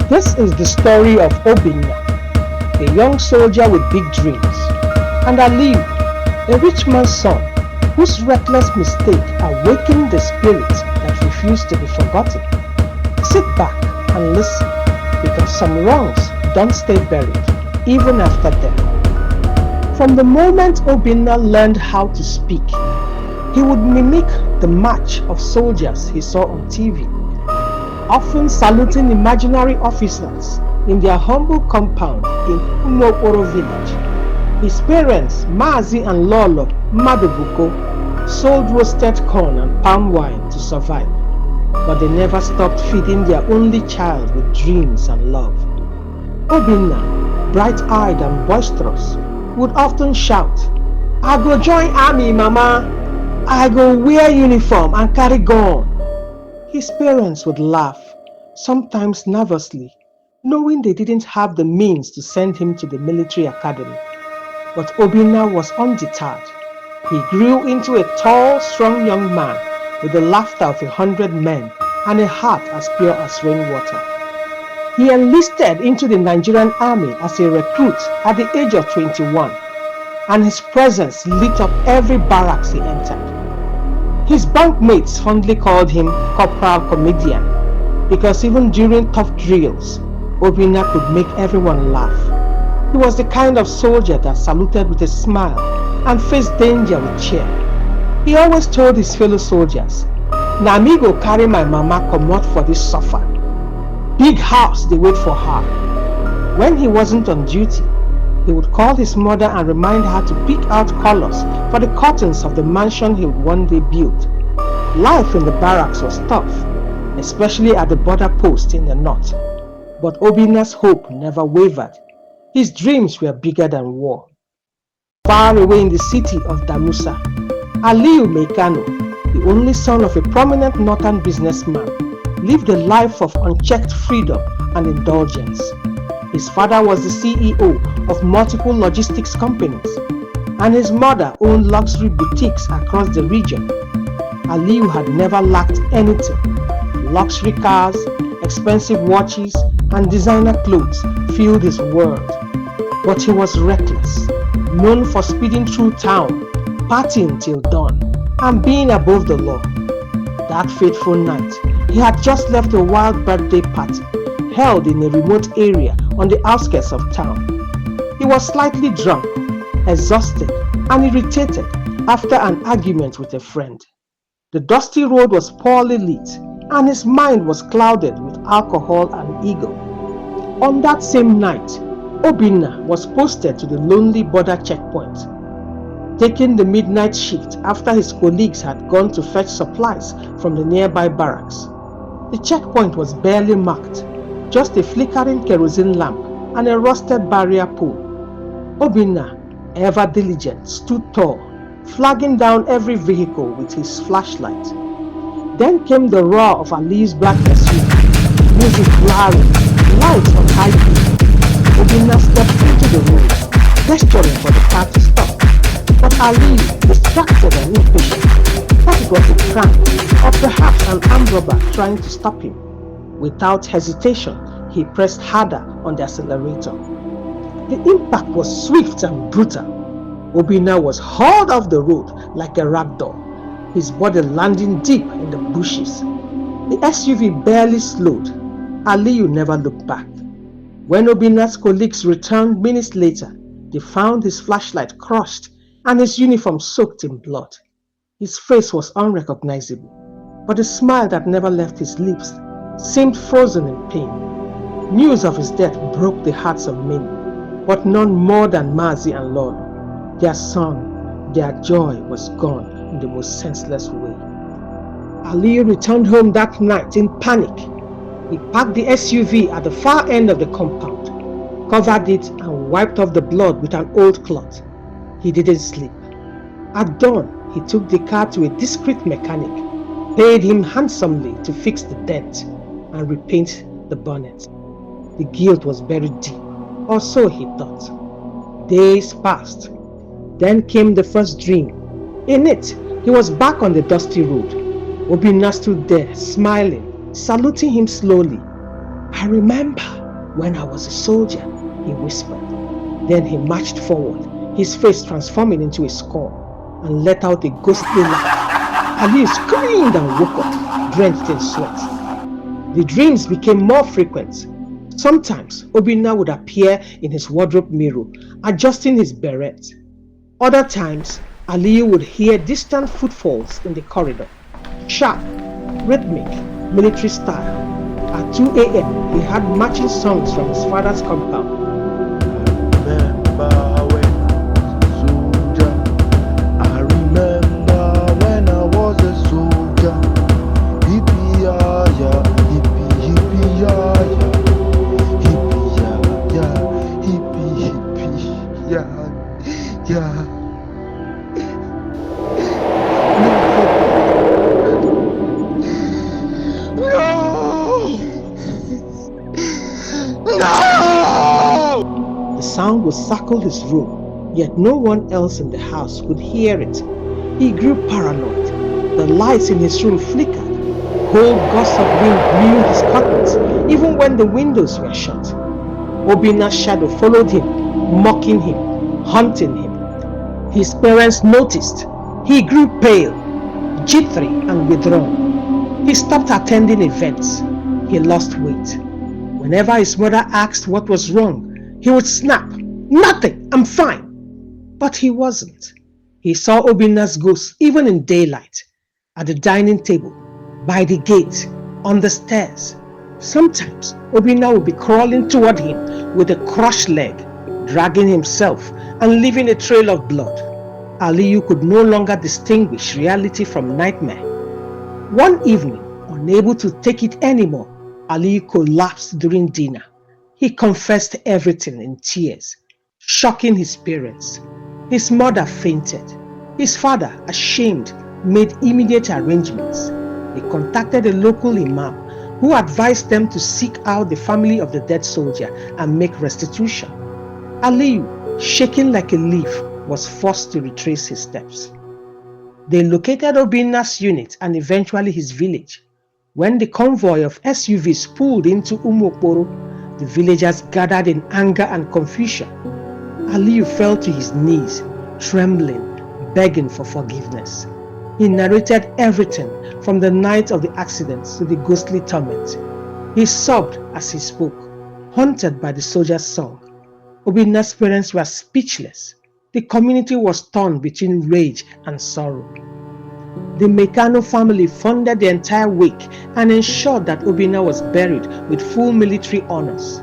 This is the story of Obinna, a young soldier with big dreams, and Aliyu, a rich man's son, whose reckless mistake awakened the spirit that refused to be forgotten. Sit back and listen, because some wrongs don't stay buried, even after death. From the moment Obinna learned how to speak, he would mimic the march of soldiers he saw on TV, often saluting imaginary officers in their humble compound in Umokoro village. His parents, Mazi and Lolo Madubuko, sold roasted corn and palm wine to survive, but they never stopped feeding their only child with dreams and love. Obinna, bright-eyed and boisterous, would often shout, "I go join army, mama! I go wear uniform and carry gun." His parents would laugh, sometimes nervously, knowing they didn't have the means to send him to the military academy. But Obinna was undeterred. He grew into a tall, strong young man with the laughter of 100 men and a heart as pure as rainwater. He enlisted into the Nigerian Army as a recruit at the age of 21, and his presence lit up every barracks he entered. His bunkmates fondly called him Corporal Comedian, because even during tough drills, Obinna could make everyone laugh. He was the kind of soldier that saluted with a smile and faced danger with cheer. He always told his fellow soldiers, "Na me go carry my mama comot for this suffer. Big house dey wait for her." When he wasn't on duty, he would call his mother and remind her to pick out colors for the curtains of the mansion he would one day build. Life in the barracks was tough, especially at the border post in the north. But Obinna's hope never wavered. His dreams were bigger than war. Far away in the city of Damusa, Aliyu Mekano, the only son of a prominent northern businessman, lived a life of unchecked freedom and indulgence. His father was the CEO of multiple logistics companies, and his mother owned luxury boutiques across the region. Aliyu had never lacked anything. Luxury cars, expensive watches, and designer clothes filled his world. But he was reckless, known for speeding through town, partying till dawn, and being above the law. That fateful night, he had just left a wild birthday party held in a remote area on the outskirts of town. He was slightly drunk, exhausted, and irritated after an argument with a friend. The dusty road was poorly lit, and his mind was clouded with alcohol and ego. On that same night, Obinna was posted to the lonely border checkpoint, taking the midnight shift after his colleagues had gone to fetch supplies from the nearby barracks. The checkpoint was barely marked, just a flickering kerosene lamp and a rusted barrier pole. Obinna, ever diligent, stood tall, flagging down every vehicle with his flashlight. Then came the roar of Aliyu's black SUV, music blaring, lights on high beam. Obinna stepped into the road, gesturing for the car to stop. But Aliyu, distracted and impatient, thought it was a prank, or perhaps an armed robber trying to stop him. Without hesitation, he pressed harder on the accelerator. The impact was swift and brutal. Obinna was hauled off the road like a ragdoll, his body landing deep in the bushes. The SUV barely slowed. Aliyu never looked back. When Obinna's colleagues returned minutes later, they found his flashlight crushed and his uniform soaked in blood. His face was unrecognizable, but the smile that never left his lips seemed frozen in pain. News of his death broke the hearts of many, but none more than Mazi and Lolo. Their son, their joy was gone in the most senseless way. Aliyu returned home that night in panic. He parked the SUV at the far end of the compound, covered it and wiped off the blood with an old cloth. He didn't sleep. At dawn, he took the car to a discreet mechanic, paid him handsomely to fix the dent and repaint the bonnet. The guilt was buried deep, or so he thought. Days passed. Then came the first dream. In it, he was back on the dusty road. Obinna stood there, smiling, saluting him slowly. "I remember," "When I was a soldier," he whispered. Then he marched forward, his face transforming into a skull, and let out a ghostly laugh. Aliyu screamed and woke up, drenched in sweat. The dreams became more frequent. Sometimes Obinna would appear in his wardrobe mirror, adjusting his beret. Other times, Aliyu would hear distant footfalls in the corridor, sharp, rhythmic, military style. At 2 a.m., he had marching songs from his father's compound. I remember when I was a soldier. Hippie ya ya, hippie hippie ya ya, hippie ya ya, hippie hippie ya ya. The sound would circle his room, yet no one else in the house could hear it. He grew paranoid. The lights in his room flickered. Cold gusts of wind blew his curtains, even when the windows were shut. Obinna's shadow followed him, mocking him, haunting him. His parents noticed. He grew pale, jittery and withdrawn. He stopped attending events. He lost weight. Whenever his mother asked what was wrong, he would snap, "Nothing, I'm fine." But he wasn't. He saw Obinna's ghost even in daylight, at the dining table, by the gate, on the stairs. Sometimes Obinna would be crawling toward him with a crushed leg, dragging himself and leaving a trail of blood. Aliyu could no longer distinguish reality from nightmare. One evening, unable to take it anymore, Aliyu collapsed during dinner. He confessed everything in tears, shocking his parents. His mother fainted. His father, ashamed, made immediate arrangements. They contacted a local imam who advised them to seek out the family of the dead soldier and make restitution. Aliyu, shaking like a leaf, was forced to retrace his steps. They located Obinna's unit and eventually his village. When the convoy of SUVs pulled into Umokporo, the villagers gathered in anger and confusion. Aliyu fell to his knees, trembling, begging for forgiveness. He narrated everything from the night of the accidents to the ghostly torment. He sobbed as he spoke, haunted by the soldier's song. Obinna's parents were speechless. The community was torn between rage and sorrow. The Mekano family funded the entire wake and ensured that Obinna was buried with full military honors.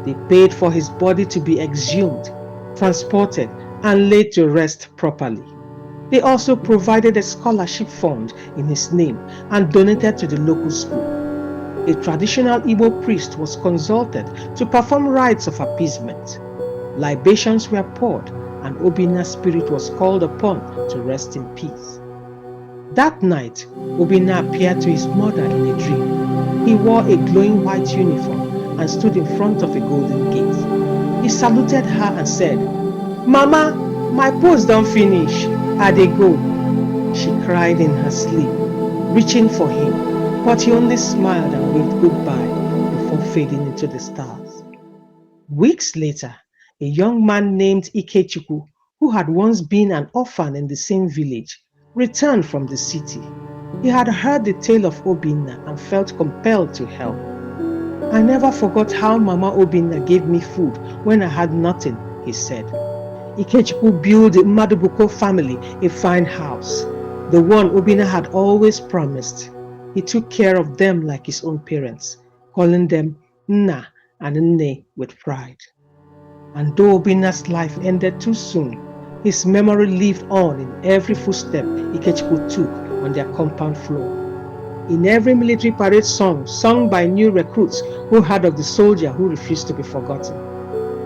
They paid for his body to be exhumed, transported, and laid to rest properly. They also provided a scholarship fund in his name and donated to the local school. A traditional Igbo priest was consulted to perform rites of appeasement. Libations were poured, and Obinna's spirit was called upon to rest in peace. That night, Obinna appeared to his mother in a dream. He wore a glowing white uniform and stood in front of a golden gate. He saluted her and said, "Mama, my post don't finish. I dey go." She cried in her sleep, reaching for him, but he only smiled and waved goodbye before fading into the stars. Weeks later, a young man named Ikechukwu, who had once been an orphan in the same village, returned from the city. He had heard the tale of Obinna and felt compelled to help. "I never forgot how Mama Obinna gave me food when I had nothing," he said. Ikechukwu built the Madubuko family a fine house, the one Obinna had always promised. He took care of them like his own parents, calling them Nna and Nne with pride. And though Obinna's life ended too soon, his memory lived on in every footstep Ikechukwu took on their compound floor. In every military parade song sung by new recruits who heard of the soldier who refused to be forgotten,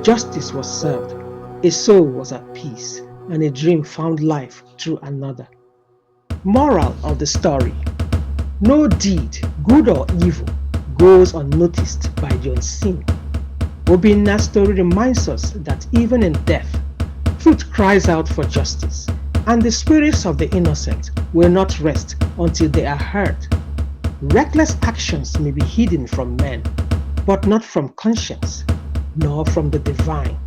justice was served, a soul was at peace, and a dream found life through another. Moral of the story: no deed, good or evil, goes unnoticed by the unseen. Obinna's story reminds us that even in death, truth cries out for justice, and the spirits of the innocent will not rest until they are heard. Reckless actions may be hidden from men, but not from conscience. nor from the divine.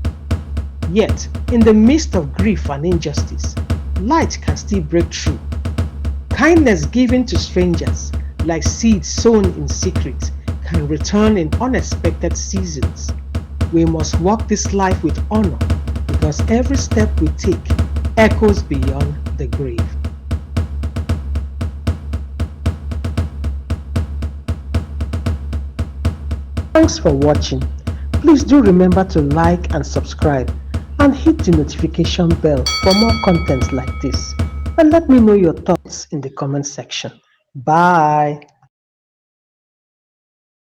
Yet, in the midst of grief and injustice, light can still break through. Kindness given to strangers, like seeds sown in secret, can return in unexpected seasons. We must walk this life with honor because every step we take echoes beyond the grave. Thanks for watching. Please do remember to like and subscribe and hit the notification bell for more content like this. And let me know your thoughts in the comment section. Bye.